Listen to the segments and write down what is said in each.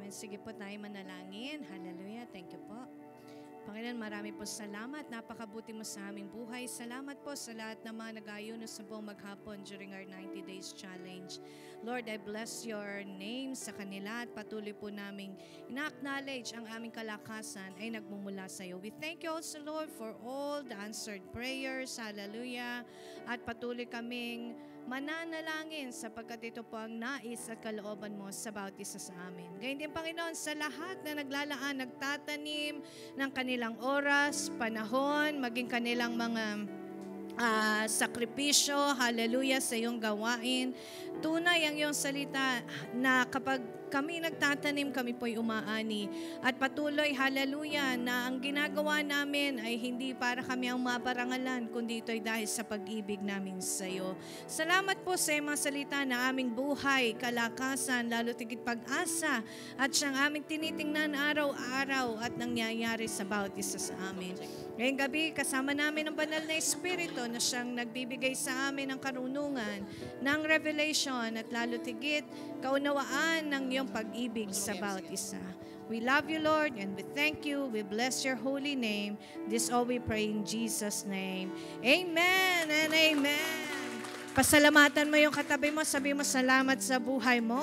Amen. Sige po tayo manalangin. Hallelujah. Thank you po. Panginoon, marami po salamat. Napakabuti mo sa aming buhay. Salamat po sa lahat ng mga nag-ayuno sa buong maghapon during our 90 days challenge. Lord, I bless your name sa kanila at patuloy po naming ina-acknowledge ang aming kalakasan ay nagmumula sa iyo. We thank you also, Lord, for all the answered prayers. Hallelujah. At patuloy kaming mananalangin sapagkat ito po ang nais at kalooban mo sa bawat isa sa amin. Gayun din, Panginoon, sa lahat na naglalaan, nagtatanim ng kanilang oras, panahon, maging kanilang mga sakripisyo, hallelujah, sa iyong gawain. Tunay ang iyong salita na kapag kami nagtatanim, kami po'y umaani. At patuloy, hallelujah, na ang ginagawa namin ay hindi para kami ang maparangalan, kundi ito'y dahil sa pag-ibig namin sa iyo. Salamat po sa mga salita na aming buhay, kalakasan, lalo tigit pag-asa, at siyang aming tinitingnan araw-araw at nangyayari sa bawat isa sa amin. Ngayong gabi, kasama namin ang banal na Espiritu na siyang nagbibigay sa amin ng karunungan, ng revelation, at lalo tigit kaunawaan ng iyong pag-ibig sa bawat isa. We love you, Lord, and we thank you. We bless your holy name. This all we pray in Jesus' name. Amen and amen. Pasalamatan mo yung katabi mo. Sabi mo salamat sa buhay mo.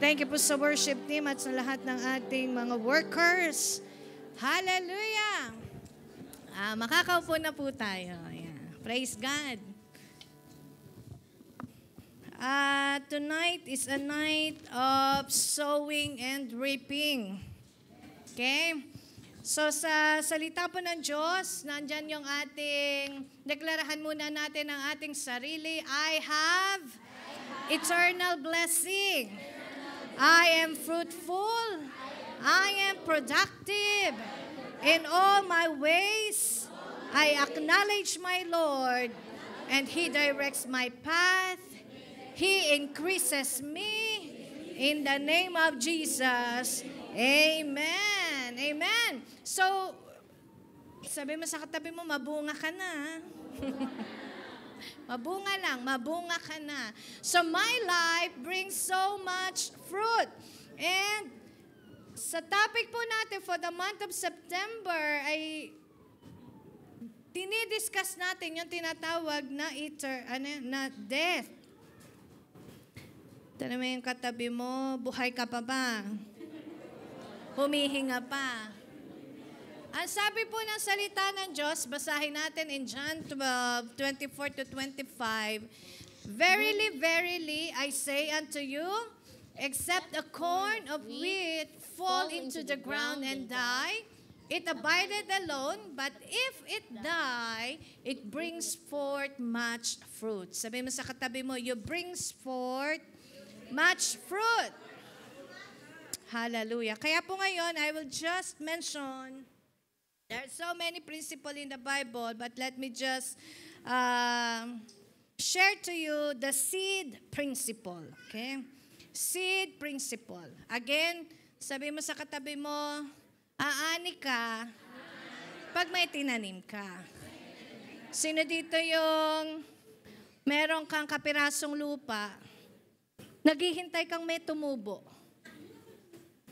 Thank you po sa worship team at sa lahat ng ating mga workers. Hallelujah! Makakaupo na po tayo. Ayan. Praise God. Tonight is a night of sowing and reaping. Okay? So sa salita po ng Diyos, nandyan yung ating, deklarahan muna natin ang ating sarili. I have eternal blessing. I am fruitful. I am productive. In all my ways, I acknowledge my Lord, and He directs my path. He increases me in the name of Jesus. Amen. Amen. So, sabi mo sa katabi mo, mabunga ka na. Mabunga lang, mabunga ka na. So, my life brings so much fruit. And sa topic po natin for the month of September ay dinidiscuss natin yung tinatawag na na death. Tanong mo yung katabi mo, buhay ka pa ba? Humihinga pa. Ang sabi po ng salita ng Diyos, basahin natin in John 12:24 to 25, Verily, verily, I say unto you, except a corn of wheat fall into the ground and die, it abideth alone, but if it die, it brings forth much fruit. Sabi mo sa katabi mo, you brings forth much fruit. Hallelujah. Kaya po ngayon, I will just mention, there are so many principles in the Bible, but let me just share to you the seed principle. Okay? Seed principle. Again, sabi mo sa katabi mo, aani ka pag may tinanim ka. Sino dito yung meron kang kapirasong lupa, naghihintay kang may tumubo?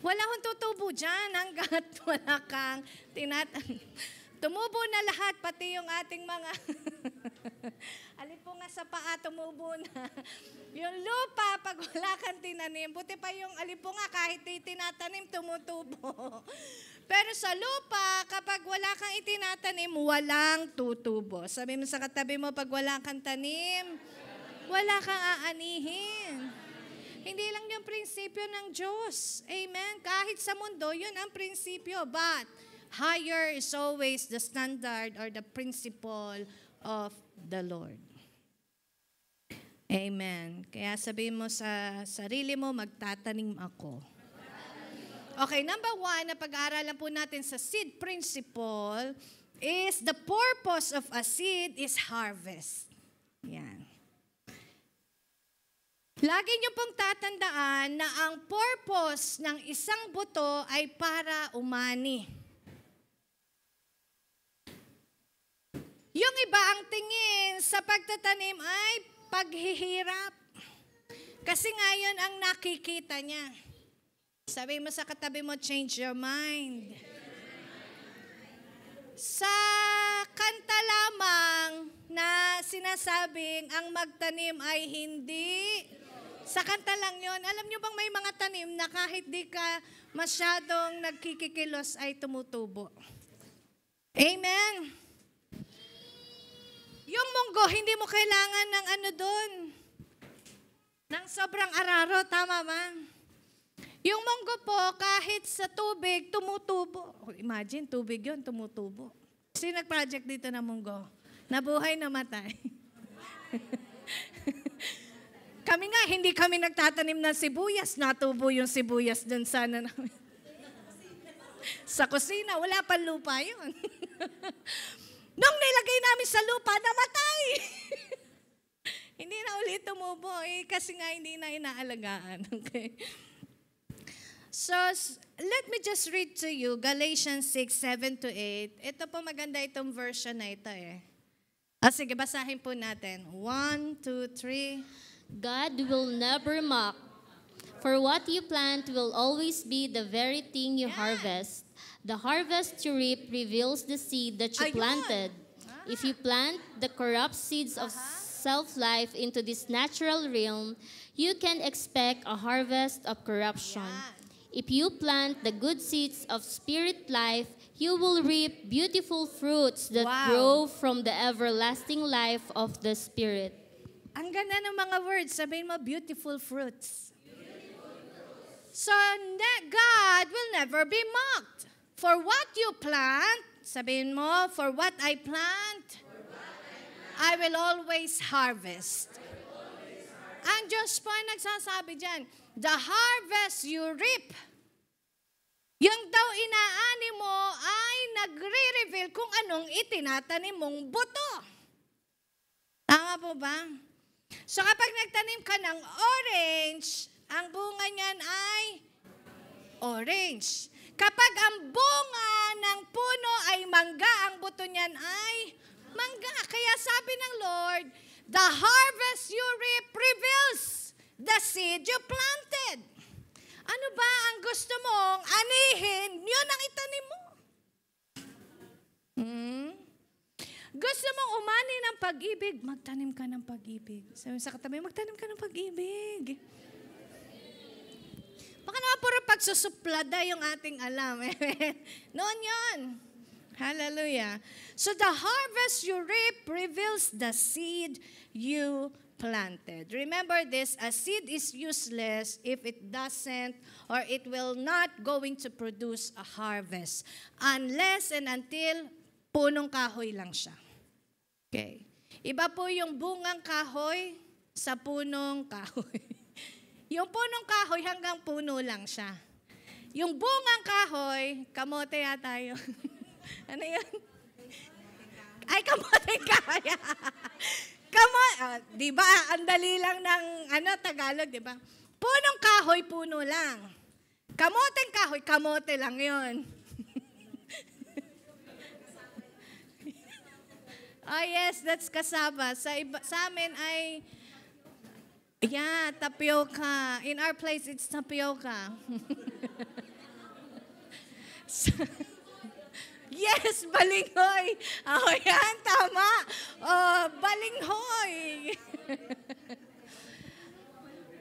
Wala akong tutubo dyan hanggat wala kang tinatanim. Tumubo na lahat, pati yung ating mga alipunga sa paa, tumubo na. Yung lupa, pag wala kang tinanim, buti pa yung alipunga, kahit itinatanim, tumutubo. Pero sa lupa, kapag wala kang itinatanim, walang tutubo. Sabi mo sa katabi mo, pag wala kang tanim, wala kang aanihin. Hindi lang yung prinsipyo ng Diyos. Amen? Kahit sa mundo, yun ang prinsipyo. But higher is always the standard or the principle of the Lord. Amen. Kaya sabihin mo sa sarili mo, magtatanim ako. Okay, number 1 na pag-aaralan po natin sa seed principle is the purpose of a seed is harvest. Yan. Lagi niyo pong tatandaan na ang purpose ng isang buto ay para umani. Yung iba ang tingin sa pagtatanim ay paghihirap. Kasi ngayon ang nakikita niya. Sabi mo sa katabi mo, change your mind. Sa kanta lamang na sinasabing ang magtanim ay hindi, sa kanta lang yon. Alam nyo bang may mga tanim na kahit di ka masyadong nagkikikilos ay tumutubo? Amen. Yung munggo, hindi mo kailangan ng ano doon, ng sobrang araro, tama ba? Yung munggo po, kahit sa tubig, tumutubo. Imagine, tubig yun, tumutubo. Sino nag-project dito na munggo? Nabuhay, namatay. Kami nga, hindi kami nagtatanim ng sibuyas. Natubo yung sibuyas dun sana namin. Sa kusina, wala pang lupa yun. Nung nilagay namin sa lupa, namatay. Hindi na ulit tumubo kasi nga hindi na inaalagaan. Okay? So, let me just read to you Galatians 6:7-8. Ito po maganda itong version na ito eh. Sige, basahin po natin. 1, 2, 3. God will never mock. For what you plant will always be the very thing you harvest. The harvest you reap reveals the seed that you planted. If you plant the corrupt seeds of self-life into this natural realm, you can expect a harvest of corruption. If you plant the good seeds of spirit life, you will reap beautiful fruits that grow from the everlasting life of the Spirit. Ang ganda ng mga words. Sabihin mo, beautiful fruits. So, God will never be mocked. For what you plant, sabihin mo, for what I plant, I will always harvest. Ang Diyos po ay nagsasabi dyan, the harvest you reap. Yung daw inaani mo ay nagre-reveal kung anong itinatanim mong buto. Tama po ba? So kapag nagtanim ka ng orange, ang bunga niyan ay orange. Kapag ang bunga ng puno ay mangga, ang buto niyan ay mangga. Kaya sabi ng Lord, the harvest you reap reveals the seed you planted. Ano ba ang gusto mong anihin? Yun ang itanim mo. Gusto mong umani ng pag-ibig? Magtanim ka ng pag-ibig. Sabi sa katabi, magtanim ka ng pag-ibig. Baka naman puro pagsusuplada yung ating alam. Noon yun. Hallelujah. So the harvest you reap reveals the seed you planted. Remember this, a seed is useless if it doesn't or it will not going to produce a harvest unless and until punong kahoy lang siya. Okay. Iba po yung bungang kahoy sa punong kahoy. Yung punong kahoy hanggang puno lang siya. Yung bungang kahoy, kamote yata yun. Ano yun? Ay, kamote kahoy. Di ba? Ang dali lang ng Tagalog, di ba? Punong kahoy, puno lang. Kamoteng kahoy, kamote lang yun. Oh yes, that's kasaba. Sa amin ay, tapioca. In our place, it's tapioca. Yes, balinghoy. Oh, yan, tama. Oh, balinghoy.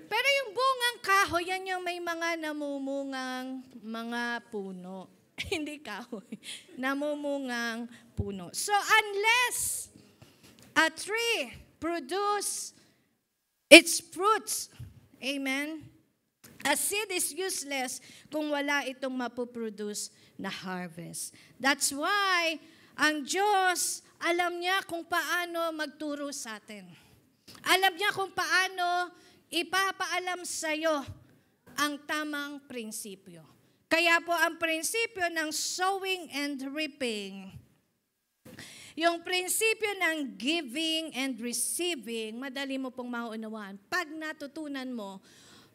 Pero yung bungang kahoy, yan yung may mga namumungang mga puno. Hindi kahoy. Namumungang puno. So, unless a tree produce its fruits, amen, a seed is useless kung wala itong mapuproduce na harvest. That's why ang Diyos, alam niya kung paano magturo sa atin. Alam niya kung paano ipapaalam sa iyo ang tamang prinsipyo. Kaya po ang prinsipyo ng sowing and reaping, yung prinsipyo ng giving and receiving, madali mo pong maunawaan. Pag natutunan mo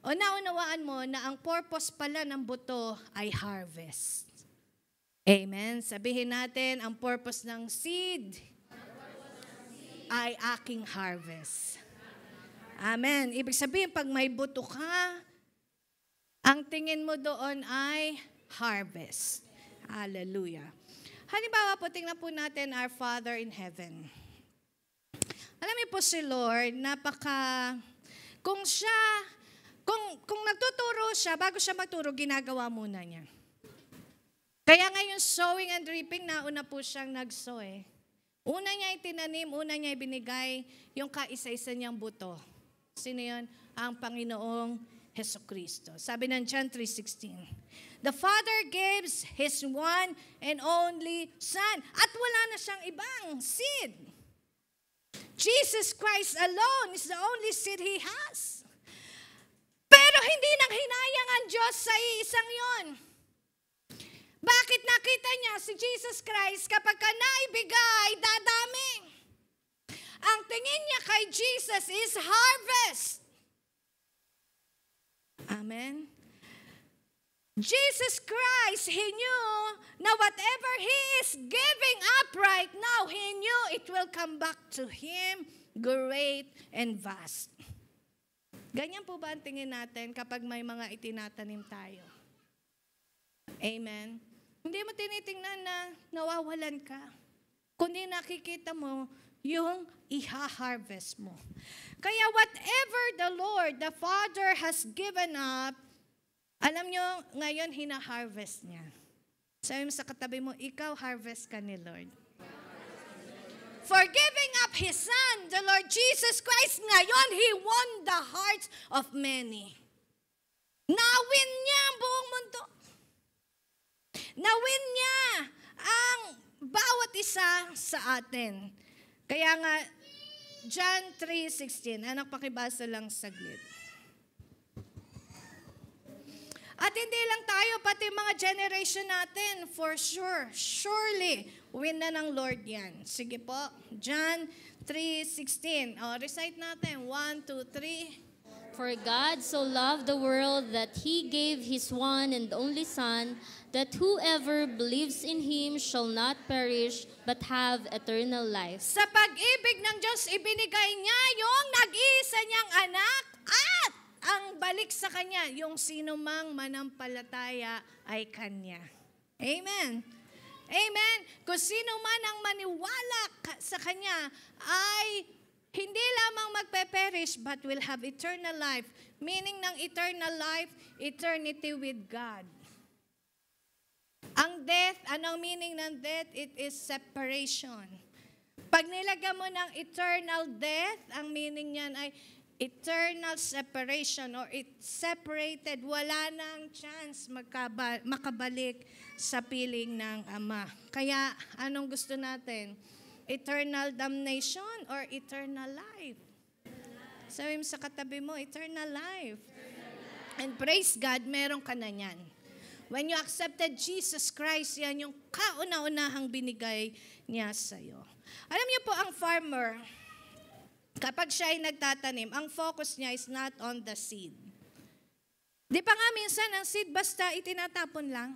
o naunawaan mo na ang purpose pala ng buto ay harvest. Amen. Sabihin natin, ang purpose ng seed ay aking harvest. Amen. Ibig sabihin, pag may buto ka, Ang tingin mo doon ay harvest. Hallelujah. Halimbawa po, tingnan po natin our Father in Heaven. Alam niyo po si Lord, kung nagtuturo siya, bago siya magturo, ginagawa muna niya. Kaya ngayon, sowing and reaping, nauna po siyang nag-sow eh. Una niya itinanim, una niya ibinigay yung kaisa-isa niyang buto. Sino yun? Ang Panginoong Jesucristo. Sabi ng John 3:16, the Father gives His one and only Son. At wala na siyang ibang seed. Jesus Christ alone is the only seed He has. Pero hindi nang hinayang ang Diyos sa iisang yon. Bakit nakita niya si Jesus Christ kapag ka naibigay, dadami? Ang tingin niya kay Jesus is harvest. Amen? Jesus Christ, He knew na whatever He is giving up right now, He knew it will come back to Him great and vast. Ganyan po ba ang tingin natin kapag may mga itinatanim tayo? Amen? Hindi mo tinitingnan na nawawalan ka, kundi nakikita mo yung iha-harvest mo. Kaya whatever the Lord, the Father has given up, alam nyo, ngayon hina-harvest niya. Sabi mo sa katabi mo, ikaw harvest ka ni Lord. For giving up His Son, the Lord Jesus Christ, ngayon He won the hearts of many. Nawin niya ang buong mundo. Nawin niya ang bawat isa sa atin. Kaya nga, John 3:16, anak pakibasa lang saglit. At hindi lang tayo, pati mga generation natin, for sure, surely, win na ng Lord yan. Sige po, John 3:16. Recite natin, 1, 2, 3. For God so loved the world that He gave His one and only Son, that whoever believes in Him shall not perish, but have eternal life. Sa pag-ibig ng Diyos, ibinigay niya yung nag-iisa niyang anak at ang balik sa Kanya, yung sino mang manampalataya ay Kanya. Amen. Amen. Kung sino man ang maniwala sa Kanya ay hindi lamang magpe-perish but will have eternal life. Meaning ng eternal life, eternity with God. Ang death, anong meaning ng death? It is separation. Pag nilagyan mo ng eternal death, ang meaning niyan ay eternal separation or it's separated. Wala nang chance makabalik sa piling ng Ama. Kaya anong gusto natin? Eternal damnation or eternal life? Sabi mo sa katabi mo, eternal life. And praise God, meron ka na yan. When you accepted Jesus Christ, yan yung kauna-unahang binigay niya sa'yo. Alam niyo po, ang farmer, kapag siya ay nagtatanim, ang focus niya is not on the seed. Di pa nga minsan, ang seed basta itinatapon lang.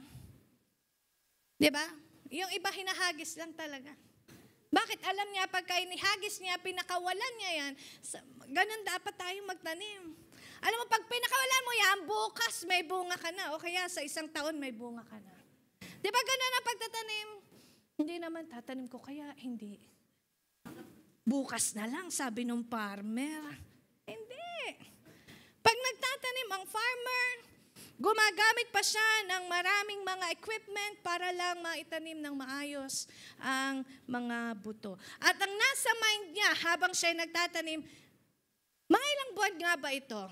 Di ba? Yung iba hinahagis lang talaga. Bakit? Alam niya, pagka inihagis niya, pinakawalan niya yan, ganun dapat tayong magtanim. Alam mo, pag pinakawalan mo yan, bukas may bunga ka na. O kaya sa isang taon may bunga ka na. Di ba ganun ang pagtatanim? Hindi naman, tatanim ko, kaya hindi. Bukas na lang, sabi ng farmer. Hindi. Pag nagtatanim ang farmer, gumagamit pa siya ng maraming mga equipment para lang maitanim ng maayos ang mga buto. At ang nasa mind niya habang siya nagtatanim, mga ilang buwan nga ba ito?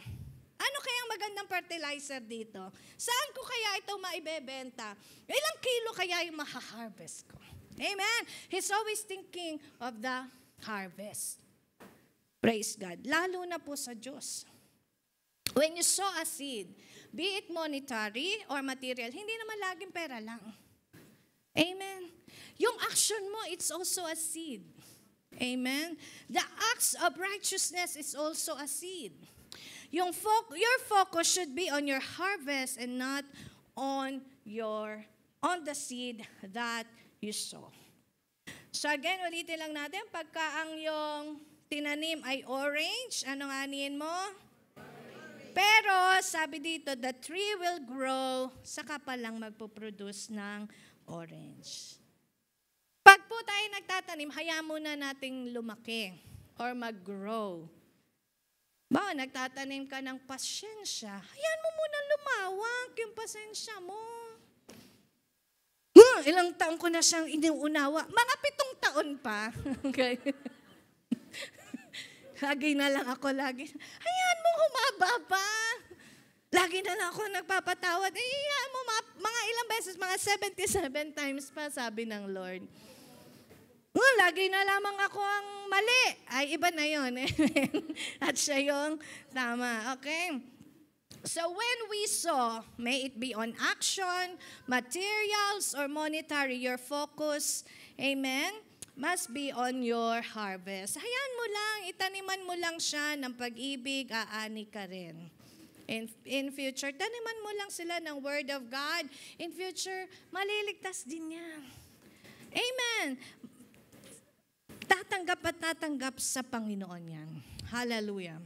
Ano kayang magandang fertilizer dito? Saan ko kaya ito maibebenta? Ilang kilo kaya yung maha-harvest ko? Amen? He's always thinking of the harvest. Praise God. Lalo na po sa Diyos. When you sow a seed, be it monetary or material, hindi naman laging pera lang. Amen. Yung action mo, it's also a seed. Amen. The acts of righteousness is also a seed. Your focus should be on your harvest and not on the seed that you sow. So again, ulitin lang natin, pagka ang yung tinanim ay orange, anong anihin mo? Pero sabi dito, the tree will grow, saka pa lang magpo-produce ng orange. Pag po tayo nagtatanim, hayaan muna nating lumaki or mag-grow. Nagtatanim ka ng pasyensya, hayaan mo muna lumawak yung pasensya mo. Ilang taon ko na siyang inuunawa. Mga 7 taon pa. Okay. Lagi na lang ako, hayaan mo humaba pa. Lagi na lang ako nagpapatawad. Hayaan mo mga ilang beses, mga 77 times pa, sabi ng Lord. Lagi na lamang ako ang mali. Ay, iba na yun. At siya yung tama. Okay? So when we sow, may it be on action, materials, or monetary, your focus, amen, must be on your harvest. Hayaan mo lang, itaniman mo lang siya ng pag-ibig, aani ka rin. In future, taniman mo lang sila ng Word of God. In future, maliligtas din yan. Amen. Tatanggap at tatanggap sa Panginoon yan. Hallelujah.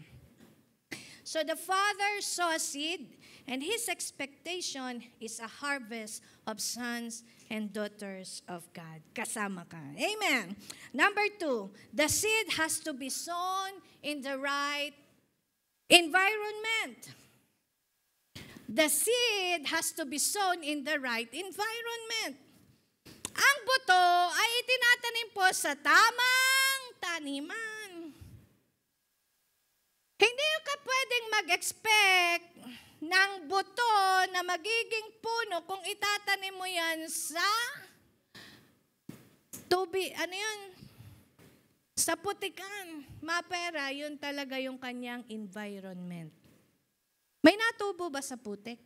So the Father saw a seed, and His expectation is a harvest of sons and daughters of God. Kasama ka. Amen. Number 2, the seed has to be sown in the right environment. The seed has to be sown in the right environment. Ang buto ay itinatanim po sa tamang taniman. Hindi ka pwedeng mag-expect ng buto na magiging puno kung itatanim mo yan sa sa putikan. Mapera, yun talaga yung kanyang environment. May natubo ba sa putik?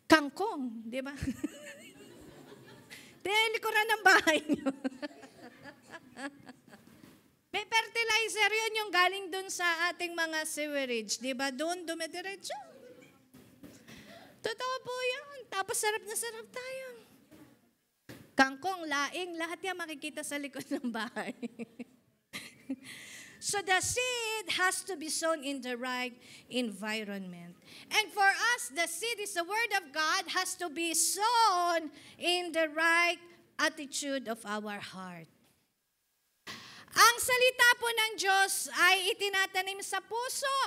Kangkong, di ba? Likuran ng bahay nyo. May fertilizer yun yung galing dun sa ating mga sewerage. Di ba? Doon dumidiretso. Totoo po yan. Tapos sarap na sarap tayo. Kangkong, laing, lahat yan makikita sa likod ng bahay. So the seed has to be sown in the right environment. And for us, the seed is the Word of God, has to be sown in the right attitude of our heart. Ang salita po ng Diyos ay itinatanim sa puso.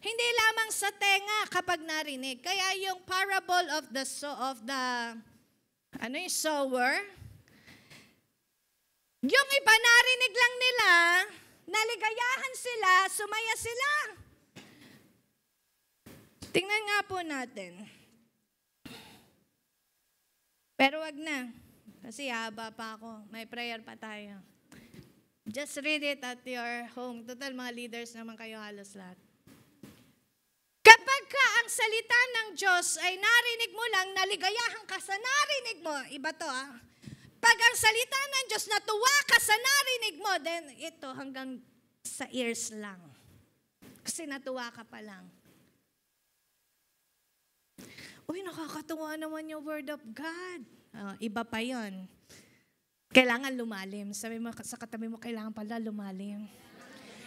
Hindi lamang sa tenga kapag narinig. Kaya yung parable of the sower, yung iba narinig lang nila, naligayahan sila, sumaya sila. Tingnan nga po natin. Pero wag na. Kasi haba pa ako. May prayer pa tayo. Just read it at your home. Total, mga leaders naman kayo halos lahat. Kapag ka ang salita ng Diyos ay narinig mo lang, naligayahan ka sa narinig mo, iba to Pag ang salita ng Diyos, natuwa ka sa narinig mo, then ito hanggang sa ears lang. Kasi natuwa ka pa lang. Uy, nakakatuwa naman yung Word of God. Iba pa yon. Kailangan lumalim. Sabi mo sa katabi mo, kailangan pala lumalim.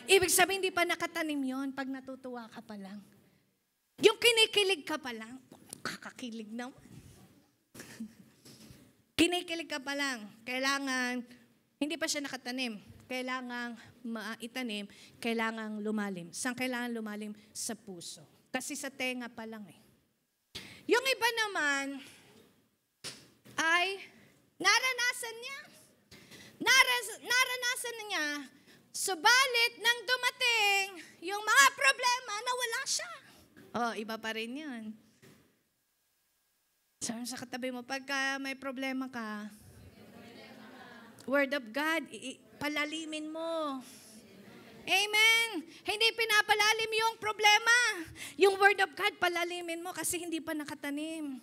Ibig sabihin, hindi pa nakatanim yon pag natutuwa ka pa lang. Yung kinikilig ka pa lang, kakakilig naman. Kinikilig ka pa lang, kailangan, hindi pa siya nakatanim, kailangan maitanim, kailangan lumalim. Saan kailangan lumalim? Sa puso. Kasi sa tenga pa lang Yung iba naman ay naranasan niya. Naranasan niya, subalit nang dumating yung mga problema, nawala siya. Iba pa rin yun. Sabi sa katabi mo, pagka may problema ka, Word of God, palalimin mo. Amen. Hindi pinapalalim yung problema. Yung Word of God, palalimin mo kasi hindi pa nakatanim.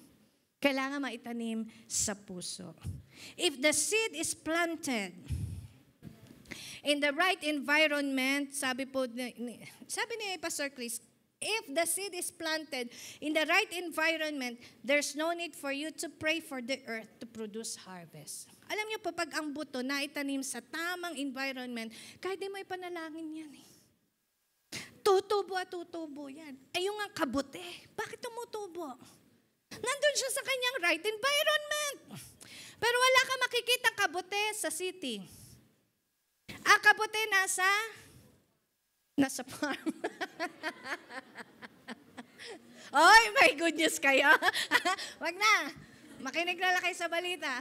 Kailangan maitanim sa puso. If the seed is planted in the right environment, sabi ni Pastor Chris, if the seed is planted in the right environment, there's no need for you to pray for the earth to produce harvest. Alam niyo po, pag ang buto na itanim sa tamang environment, kahit di mo ipanalangin yan tutubo at tutubo yan. Eh yung ang kabute, bakit tumutubo? Nandun siya sa kanyang right environment. Pero wala ka makikita kabute sa city. Ang kabute nasa farm. Oy, may good news kayo. Wag na. Makinig na lang kayo sa balita.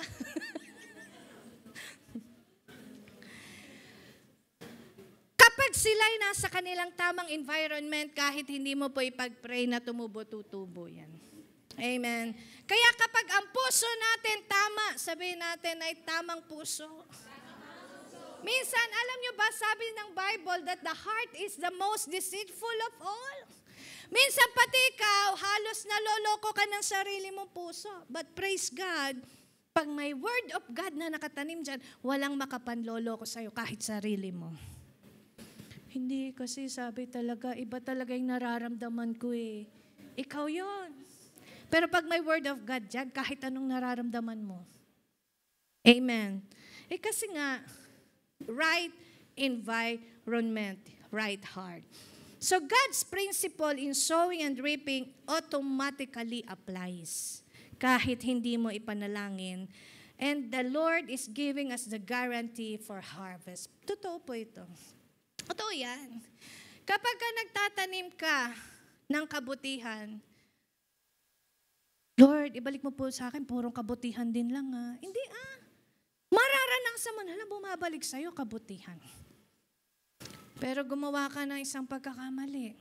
Kapag sila'y nasa kanilang tamang environment, kahit hindi mo po ipag-pray na tumubo-tutubo yan. Amen. Kaya kapag ang puso natin tama, sabihin natin ay tamang puso. Minsan, alam nyo ba, sabi ng Bible that the heart is the most deceitful of all. Minsan pati ikaw, halos naloloko ka ng sarili mong puso. But praise God, pag may word of God na nakatanim dyan, walang makapanloloko sa'yo kahit sarili mo. Hindi kasi sabi talaga, iba talaga yung nararamdaman ko eh. Ikaw yon. Pero pag may word of God dyan, kahit anong nararamdaman mo. Amen. Eh kasi nga, right environment, right heart. So God's principle in sowing and reaping automatically applies kahit hindi mo ipanalangin. And the Lord is giving us the guarantee for harvest. Totoo po ito. Totoo yan. Kapag ka nagtatanim ka ng kabutihan, Lord, ibalik mo po sa akin, purong kabutihan din lang Hindi mararanasan mo na lang bumabalik sa'yo kabutihan. Pero gumawa ka ng isang pagkakamali.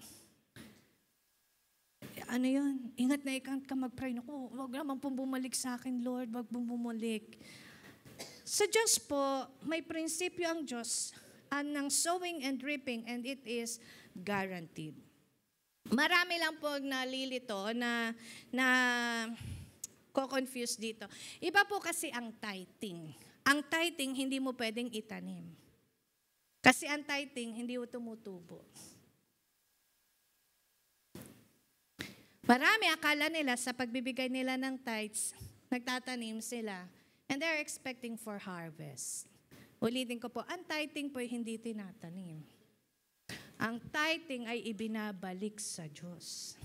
Ano yun? Ingat na ikat ka mag-pray. Naku, wag naman pong bumalik sa akin, Lord. Wag pong bumalik. Sa Diyos po, may prinsipyo ang Diyos ng sowing and reaping, and it is guaranteed. Marami lang po nalilito na ko-confuse dito. Iba po kasi ang tithing. Ang tithing, hindi mo pwedeng itanim. Kasi ang tithing, hindi mo tumutubo. Marami akala nila sa pagbibigay nila ng tithes, nagtatanim sila, and they're expecting for harvest. Ulitin ko po, ang tithing po ay hindi tinatanim. Ang tithing ay ibinabalik sa Diyos.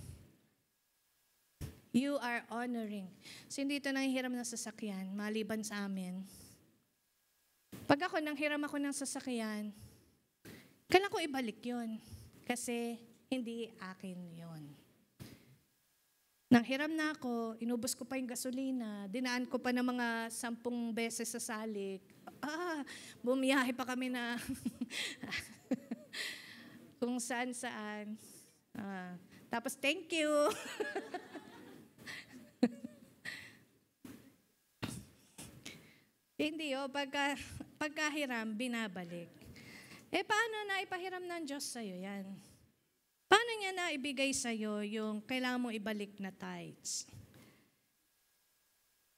You are honoring. So hindi ito nanghihiram ng sasakyan, maliban sa amin. Pag ako nanghiram ako ng sasakyan, kailangan ko ibalik yon kasi hindi akin yon. Nanghiram na ako, inubos ko pa yung gasolina, dinaan ko pa ng mga 10 beses sa salik. Bumiyahe pa kami na kung saan-saan. Tapos, thank you. Hindi, pagkahiram, binabalik. Paano na ipahiram ng Diyos sa'yo yan? Paano niya na ibigay sa'yo yung kailangan mong ibalik na tithes?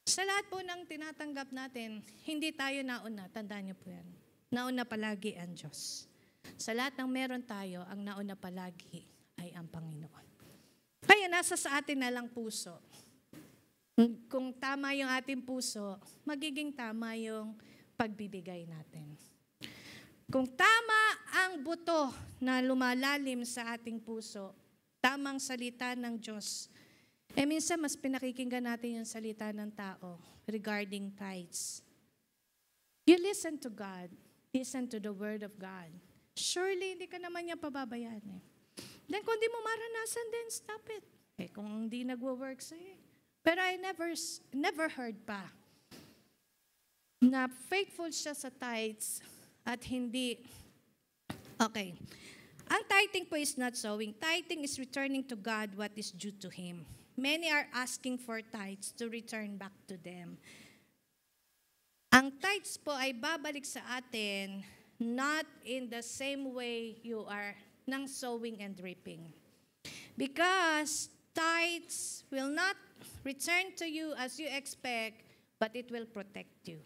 Sa lahat po ng tinatanggap natin, hindi tayo nauna. Tandaan niyo po yan. Nauna palagi ang Diyos. Sa lahat ng meron tayo, ang nauna palagi ay ang Panginoon. Kaya nasa sa atin na lang puso. Kung tama yung ating puso, magiging tama yung pagbibigay natin. Kung tama ang buto na lumalalim sa ating puso, tamang salita ng Diyos, minsan mas pinakikinggan natin yung salita ng tao regarding tithes. You listen to God. Listen to the Word of God. Surely, hindi ka naman niya pababayaan. Then, kung di mo maranasan din, stop it. Kung hindi nagwo-work sa'yo. Pero I never heard pa na faithful siya sa tithes at hindi. Okay. Ang tithing po is not sowing. Tithing is returning to God what is due to Him. Many are asking for tithes to return back to them. Ang tithes po ay babalik sa atin not in the same way you are ng sowing and reaping. Because tithes will not return to you as you expect, but it will protect you.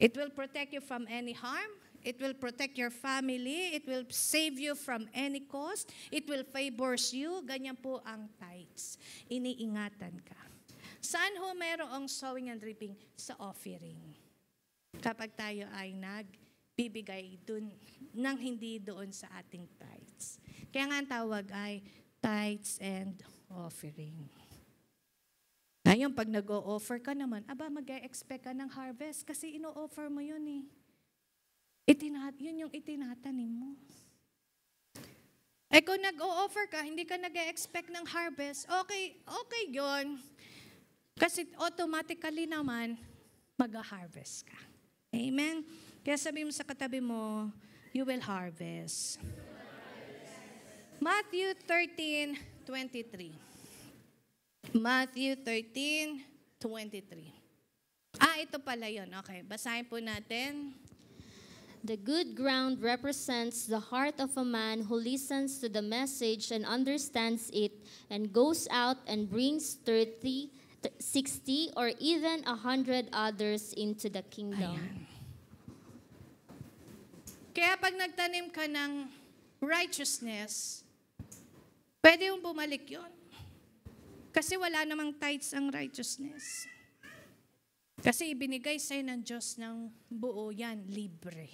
It will protect you from any harm. It will protect your family. It will save you from any cost. It will favors you. Ganyan po ang tithes. Iniingatan ka. Saan ho merong sowing and reaping? Sa offering. Kapag tayo ay bibigay dun nang hindi doon sa ating tithes. Kaya nga ang tawag ay tithes and offering. Ngayon, pag nag-o-offer ka naman, mag-e-expect ka ng harvest kasi ino-offer mo yun eh. Yun yung itinatanim mo. Kung nag-o-offer ka, hindi ka nag-e-expect ng harvest, okay yun. Kasi automatically naman, mag-harvest ka. Amen? Kaya sabi mo sa katabi mo, you will harvest. Matthew 13:23. Matthew 13:23. Ito pala yun. Okay, basahin po natin. The good ground represents the heart of a man who listens to the message and understands it and goes out and brings 30, 60, or even 100 others into the kingdom. Ayan. Kaya pag nagtanim ka ng righteousness, pwede yung bumalik yun. Kasi wala namang tithes ang righteousness. Kasi ibinigay sa'yo ng Diyos ng buo yan, libre,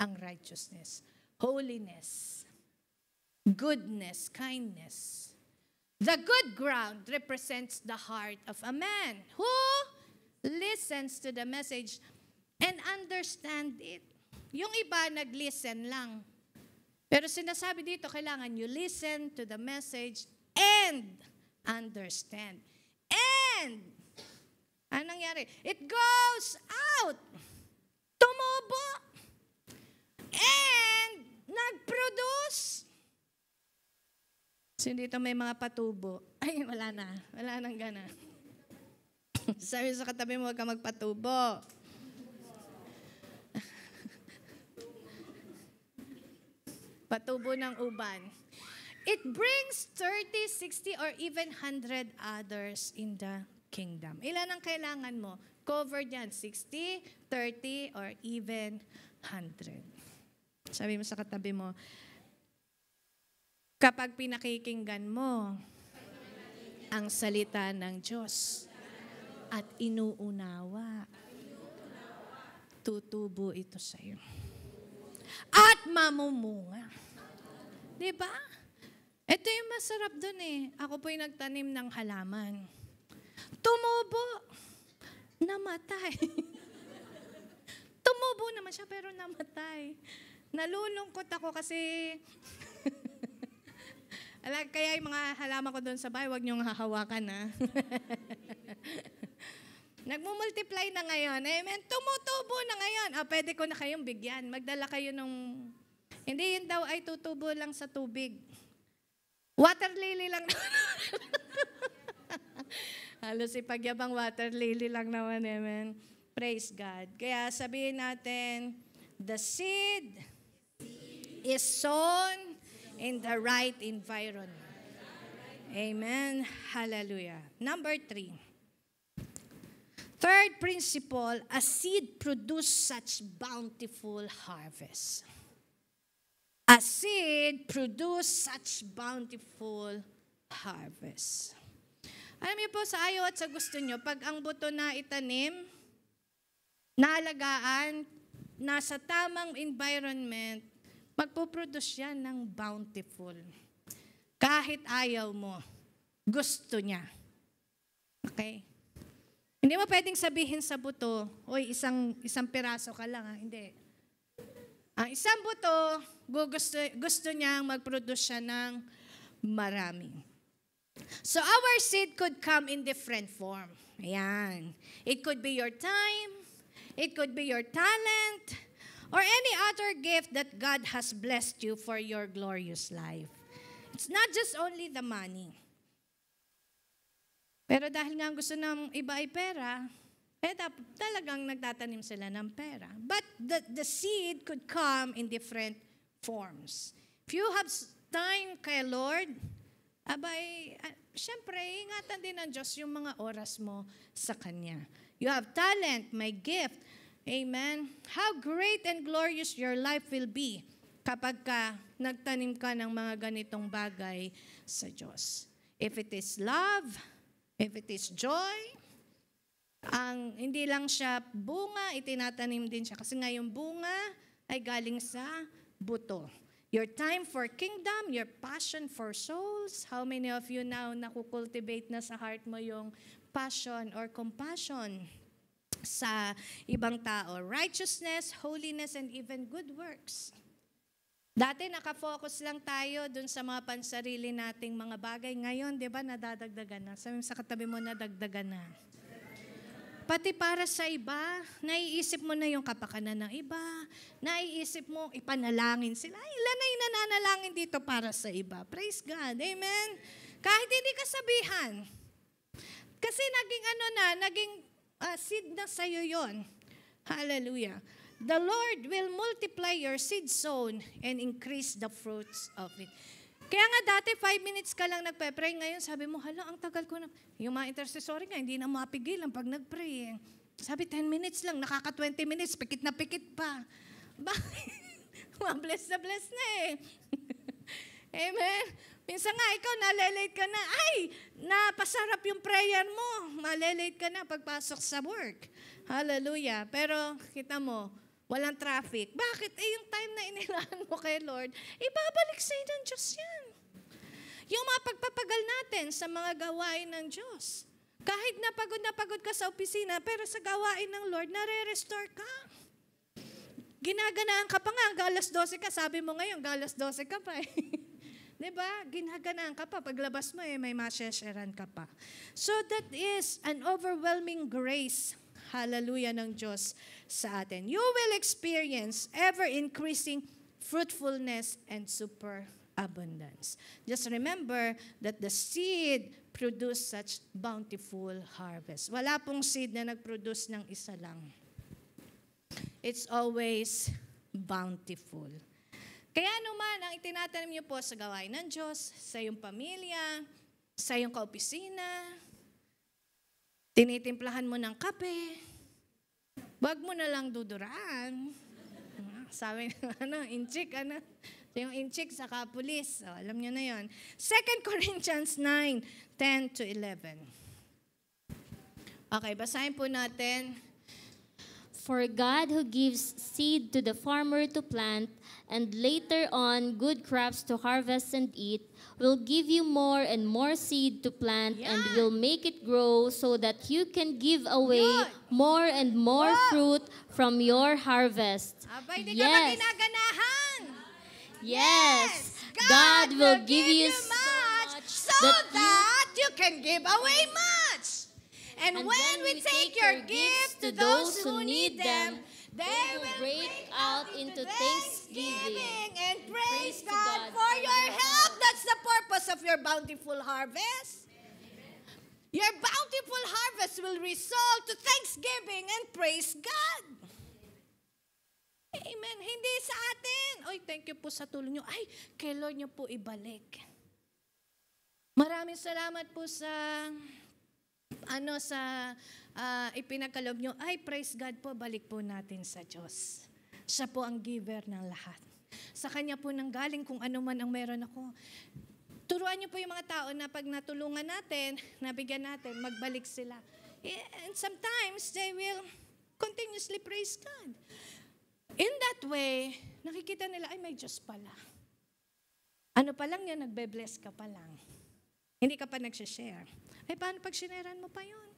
ang righteousness. Holiness, goodness, kindness. The good ground represents the heart of a man who listens to the message and understand it. Yung iba nag-listen lang. Pero sinasabi dito, kailangan you listen to the message and understand. And, anong nangyari? It goes out. Tumubo. And, nag-produce. So, dito may mga patubo. Ay, wala na. Wala nang gana. Sabi sa katabi mo, huwag ka magpatubo. Patubo ng uban. It brings 30, 60, or even 100 others in the kingdom. Ilan ang kailangan mo? Covered yan, 60, 30, or even 100. Sabi mo sa katabi mo, kapag pinakikinggan mo ang salita ng Diyos at inuunawa, tutubo ito sa iyo. At mamumunga. Diba? Ito yung masarap dun eh. Ako po'y nagtanim ng halaman. Tumubo. Namatay. Tumubo naman siya pero namatay. Nalulungkot ako kasi kaya yung mga halaman ko doon sa bahay, huwag niyong hahawakan ha. Nagmumultiply na ngayon. Amen. Tumutubo na ngayon. Pwede ko na kayong bigyan. Magdala kayo nung... Hindi yun daw ay tutubo lang sa tubig. Water lily lang naman. Halos ipagyabang water lily lang naman. Amen. Praise God. Kaya sabihin natin, the seed is sown in the right environment. Amen. Hallelujah. Number 3. Third principle, a seed produces such bountiful harvest. A seed produces such bountiful harvest. Alam niyo po, sa ayaw at sa gusto niyo, pag ang buto na itanim, naalagaan, nasa tamang environment, magpuproduce yan ng bountiful. Kahit ayaw mo, gusto niya. Okay? Hindi mo pwedeng sabihin sa buto, oy, isang piraso ka lang. Hindi. Ang isang buto, gusto niyang mag-produce siya ng marami. So our seed could come in different form. Ayan. It could be your time, it could be your talent, or any other gift that God has blessed you for your glorious life. It's not just only the money. Pero dahil nga gusto ng iba ay pera, talagang nagtatanim sila ng pera. But the seed could come in different forms. If you have time kay Lord, syempre, ingatan din ng Diyos yung mga oras mo sa Kanya. You have talent, may gift. Amen. How great and glorious your life will be kapag nagtanim ka ng mga ganitong bagay sa Diyos. If it is love, if it is joy, hindi lang siya bunga, itinatanim din siya. Kasi nga yung bunga, ay galing sa buto. Your time for kingdom, your passion for souls. How many of you now nakukultivate na sa heart mo yung passion or compassion sa ibang tao? Righteousness, holiness, and even good works. Dati nakafocus lang tayo dun sa mga pansarili nating mga bagay. Ngayon, di ba, nadadagdagan na. Sabi mo sa katabi mo, nadagdagan na. Pati para sa iba, naiisip mo na yung kapakanan ng iba, naiisip mo ipanalangin sila. Ilan na yung nananalangin dito para sa iba? Praise God. Amen? Kahit hindi ka sabihan. Kasi naging seed na sa'yo yun. Hallelujah. The Lord will multiply your seed sown and increase the fruits of it. Kaya nga dati 5 minutes ka lang nagpe-pray, ngayon sabi mo, hala, ang tagal ko na. Yung mga intercessory nga, hindi na mapigilan pag nag-pray. Sabi, 10 minutes lang, nakaka 20 minutes, pikit na pikit pa. Bakit? Bless na eh. Amen? Minsan nga, ikaw, nalelate ka na. Ay, napasarap yung prayer mo. Malelate ka na pagpasok sa work. Hallelujah. Pero, kita mo, walang traffic. Bakit? Yung time na inilaan mo kay Lord, ibabalik sa ng Diyos yan. Yung mga pagpapagal natin sa mga gawain ng Diyos. Kahit na pagod ka sa opisina, pero sa gawain ng Lord, nare-restore ka. Ginaganaan ka pa nga, alas 12 ka, sabi mo ngayon, alas 12 ka pa eh. Diba? Ginaganaan ka pa. Paglabas mo may masyesheran ka pa. So that is an overwhelming grace. Hallelujah ng Diyos sa atin. You will experience ever-increasing fruitfulness and superabundance. Just remember that the seed produced such bountiful harvest. Wala pong seed na nag-produce ng isa lang. It's always bountiful. Kaya naman, ang itinatanim niyo po sa gawain ng Diyos, sa iyong pamilya, sa iyong kaopisina, tinitimplahan mo ng kape, wag mo na lang duduraan. Sabi inchik, yung inchik sa kapulis. So, alam niyo na yon. 2 Corinthians 9, 10 to 11. Okay, basahin po natin. For God who gives seed to the farmer to plant, and later on good crops to harvest and eat, will give you more and more seed to plant and will make it grow so that you can give away more and more fruit from your harvest. Abay, di ka ba ginaganahan? Yes. God will give you much so that you can give away much. And when we take your gifts to those who need them, they will break out into thanksgiving and praise God for your help. That's the purpose of your bountiful harvest. Your bountiful harvest will result to thanksgiving and praise God. Amen. Hindi sa atin. Oy, thank you po sa tulong nyo. Ay, kay Lord nyo po ibalik. Maraming salamat po sa ipinagkaloob nyo. Ay, praise God po, balik po natin sa Diyos. Siya po ang giver ng lahat. Sa Kanya po nanggaling kung ano man ang meron ako. Turuan niyo po yung mga tao na pag natulungan natin, nabigyan natin, magbalik sila. And sometimes, they will continuously praise God. In that way, nakikita nila, ay may Diyos pala. Ano pa lang yan, nagbe-bless ka pa lang. Hindi ka pa nagsishare. Eh, paano pag shineran mo pa yun?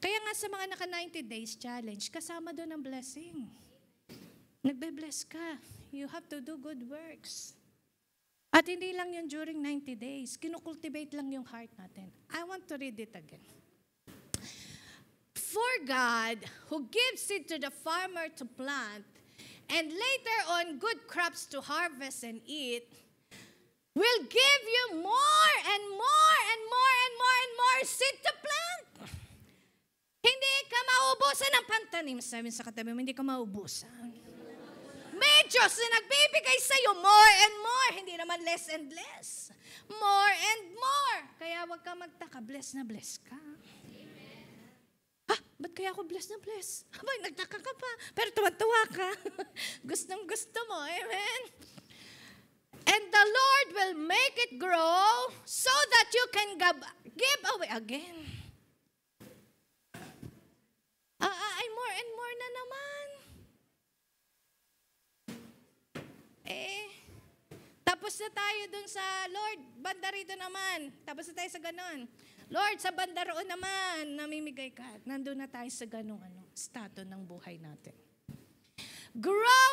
Kaya nga sa mga naka 90 days challenge, kasama doon ang blessing. Nagbe-bless ka. You have to do good works. At hindi lang yun during 90 days. Kinukultivate lang yung heart natin. I want to read it again. For God, who gives seed to the farmer to plant, and later on good crops to harvest and eat, will give you more and more and more and more and more seed to plant. Hindi ka maubusan ng pantanim. Sabi sa katabi mo, hindi ka maubusan. May Diyos na nagbibigay sa'yo more and more. Hindi naman less and less. More and more. Kaya wag ka magtaka, bless na bless ka. Ba't kaya ako bless na bless? Abay, nagtaka ka pa. Pero tuwa-tuwa ka. Gustong gusto mo. Amen? And the Lord will make it grow so that you can give away again. Ay, more and more na naman. Tapos na tayo dun sa, Lord, banda rito naman. Tapos na tayo sa ganon. Lord, sa banda roon naman, namimigay ka. Nandun na tayo sa ganong stato ng buhay natin. Grow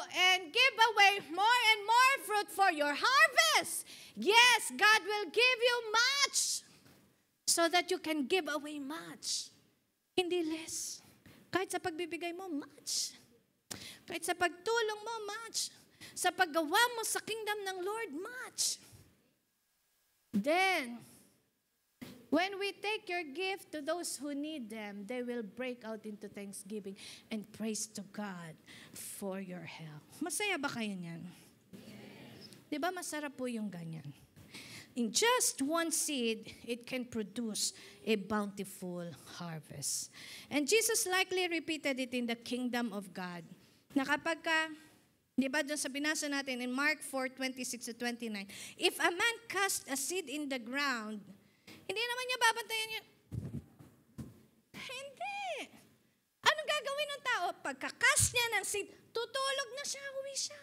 and give away more and more fruit for your harvest. Yes, God will give you much so that you can give away much. Hindi less. Kahit sa pagbibigay mo, much. Kahit sa pagtulong mo, much. Sa paggawa mo sa kingdom ng Lord, much. Then, when we take your gift to those who need them, they will break out into thanksgiving and praise to God for your help. Masaya ba kayo niyan? Yes. Diba masarap po yung ganyan? In just one seed, it can produce a bountiful harvest. And Jesus likely repeated it in the kingdom of God. Na kapag ka, di ba dun sa binasa natin in Mark 4:26-29, if a man cast a seed in the ground, hindi naman niya babantayan yun. Hindi. Anong gagawin ng tao? Pagkakas niya ng seed, tutulog na siya, uwi siya.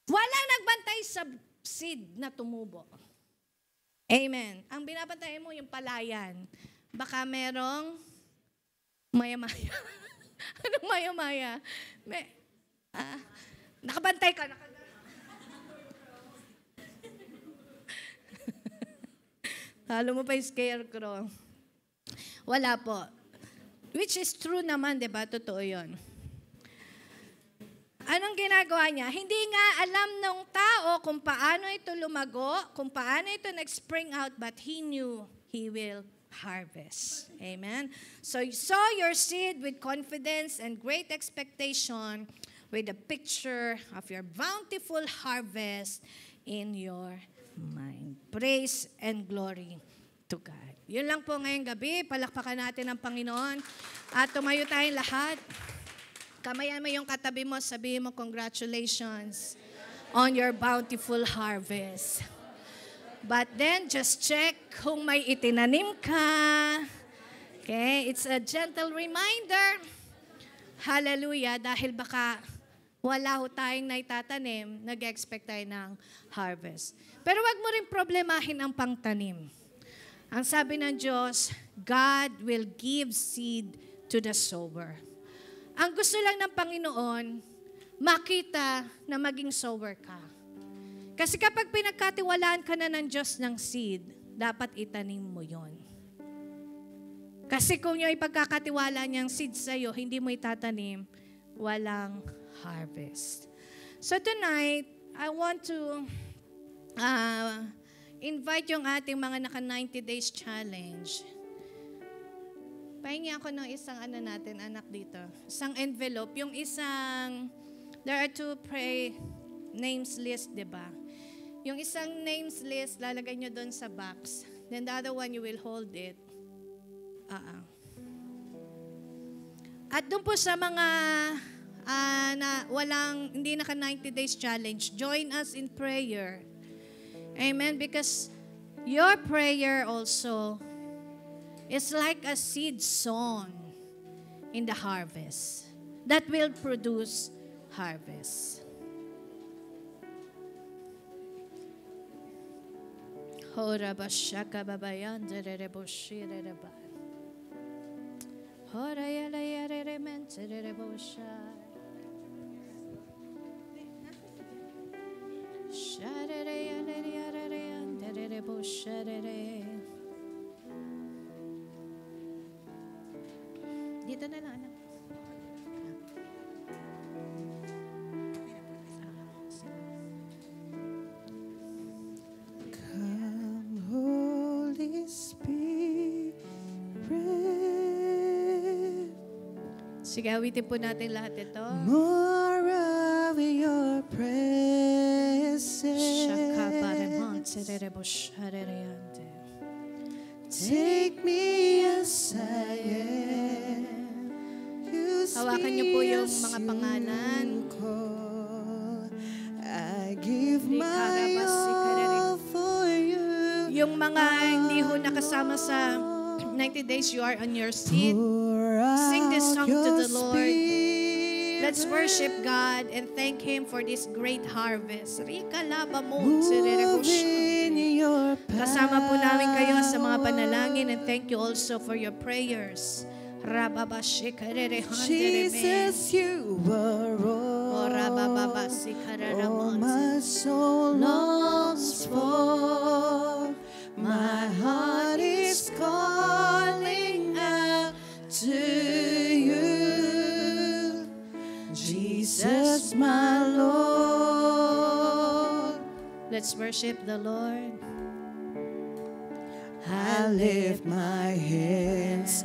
Walang nagbantay sa seed na tumubo. Amen. Ang binabantayan mo yung palayan. Baka merong maya-maya. Anong maya-maya? Nakabantay ka. Halo mo pa yung scarecrow. Wala po. Which is true naman, di ba? Totoo yun. Anong ginagawa niya? Hindi nga alam ng tao kung paano ito lumago, kung paano ito nag-spring out, but he knew he will harvest. Amen? So you sow your seed with confidence and great expectation with a picture of your bountiful harvest in your mind. Praise and glory to God. Yun lang po ngayong gabi. Palakpakan natin ang Panginoon. At tumayo tayong lahat. Kamayan mo yung katabi mo. Sabihin mo, congratulations on your bountiful harvest. But then, just check kung may itinanim ka. Okay? It's a gentle reminder. Hallelujah. Dahil baka wala ho tayong naitatanim, nag-expect tayo ng harvest. Pero wag mo rin problemahin ang pangtanim. Ang sabi ng Diyos, God will give seed to the sower. Ang gusto lang ng Panginoon, makita na maging sower ka. Kasi kapag pinagkatiwalaan ka na ng Diyos ng seed, dapat itanim mo yon. Kasi kung yung ipagkakatiwala niyang seed sa'yo, hindi mo itatanim, walang harvest. So tonight, I want to invite yung ating mga naka 90 days challenge. Pahingi ako ng isang anak dito. Isang envelope. Yung isang, there are two names list, diba? Yung isang names list, lalagay nyo doon sa box. Then the other one, you will hold it. At doon po sa mga hindi naka 90 days challenge, join us in prayer. Amen? Because your prayer also is like a seed sown in the harvest that will produce harvest. Hora bashaka babayan derebo shireba. Hora yala yare mente derebo sha. Sharere yale yare derebo sharere. Dito na lang, anak. Come, Holy Spirit. Sige, awitin po natin lahat ito. More of your presence. Take me as I am. Hawakan niyo po yung mga pangalan. I give my all for you. Yung mga hindi ho nakasama sa 90 days, you are on your seat. Sing this song to the Lord. Let's worship God and thank Him for this great harvest. Move in your power. Kasama po namin kayo sa mga panalangin and thank you also for your prayers. Jesus, you are all my soul longs for. My heart is calling out to you, Jesus, my Lord. Let's worship the Lord. I lift my hands